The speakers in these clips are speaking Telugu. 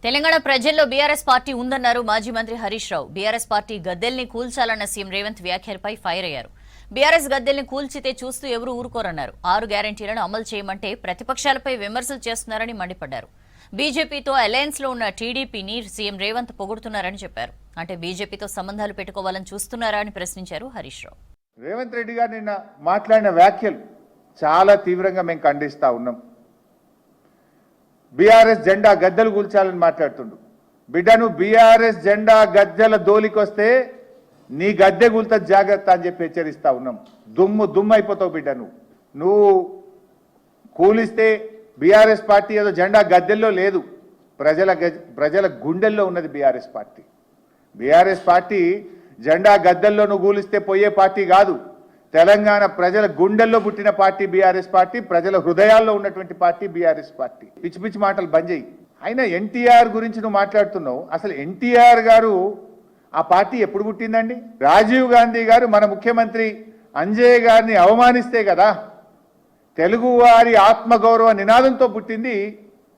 తెలంగాణ ప్రజల్లో బీఆర్ఎస్ పార్టీ ఉందన్నారు మాజీ మంత్రి Harish Rao. BRS party గద్దెల్ని కూల్చాలన్న CM Revanth వ్యాఖ్యలపై ఫైర్ అయ్యారు. బీఆర్ఎస్ గద్దెల్ని కూల్చితే చూస్తూ ఎవరూ ఊరుకోరన్నారు. 6 గ్యారెంటీలను అమలు చేయమంటే ప్రతిపక్షాలపై విమర్శలు చేస్తున్నారని మండిపడ్డారు. బీజేపీతో అలయన్స్ లో ఉన్న టీడీపీని సీఎం రేవంత్ పొగుడుతున్నారని చెప్పారు. అంటే బీజేపీతో సంబంధాలు పెట్టుకోవాలని చూస్తున్నారా అని ప్రశ్నించారు హరీష్ రావు. రేవంత్ రెడ్డి గారు నిన్న మాట్లాడిన వ్యాఖ్యలు చాలా తీవ్రంగా మేము ఖండిస్తా ఉన్నాం. బీఆర్ఎస్ జెండా గద్దెలు కూల్చాలని మాట్లాడుతుండు. బిడ్డను బీఆర్ఎస్ జెండా గద్దెల దోలికొస్తే నీ గద్దె కూల్త జాగ్రత్త అని చెప్పి హెచ్చరిస్తా ఉన్నాం. దుమ్ము అయిపోతావు బిడ్డ. నువ్వు కూలిస్తే బీఆర్ఎస్ పార్టీ ఏదో జెండా గద్దెల్లో లేదు, ప్రజల గుండెల్లో ఉన్నది బీఆర్ఎస్ పార్టీ. బీఆర్ఎస్ పార్టీ జెండా గద్దెల్లో నువ్వు కూలిస్తే పోయే పార్టీ కాదు. తెలంగాణ ప్రజల గుండెల్లో పుట్టిన పార్టీ బీఆర్ఎస్ పార్టీ, ప్రజల హృదయాల్లో ఉన్నటువంటి పార్టీ బీఆర్ఎస్ పార్టీ. పిచ్చి పిచ్చి మాటలు బంద్ చేయి. అయినా ఎన్టీఆర్ గురించి నువ్వు మాట్లాడుతున్నావు. అసలు ఎన్టీఆర్ గారు ఆ పార్టీ ఎప్పుడు పుట్టిందండి? రాజీవ్ గాంధీ గారు మన ముఖ్యమంత్రి అంజయ్య గారిని అవమానిస్తే కదా తెలుగువారి ఆత్మగౌరవ నినాదంతో పుట్టింది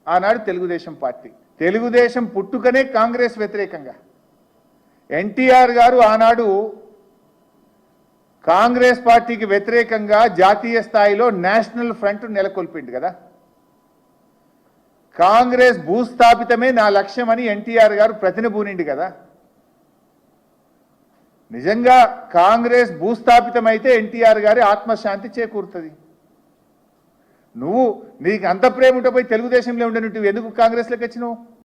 ఆనాడు తెలుగుదేశం పార్టీ. తెలుగుదేశం పుట్టుకనే కాంగ్రెస్ వ్యతిరేకంగా. ఎన్టీఆర్ గారు ఆనాడు కాంగ్రెస్ పార్టీకి వ్యతిరేకంగా జాతీయ స్థాయిలో నేషనల్ ఫ్రంట్ నెలకొల్పింది కదా. కాంగ్రెస్ భూస్థాపితమే నా లక్ష్యం అని ఎన్టీఆర్ గారు ప్రతినబూనిండి కదా. నిజంగా కాంగ్రెస్ భూస్థాపితమైతే ఎన్టీఆర్ గారి ఆత్మశాంతి చేకూరుతుంది. నీకు అంత ప్రేమ ఉంటే పోయి తెలుగుదేశంలో ఉండే నువ్వు ఎందుకు కాంగ్రెస్లోకి వచ్చినావు?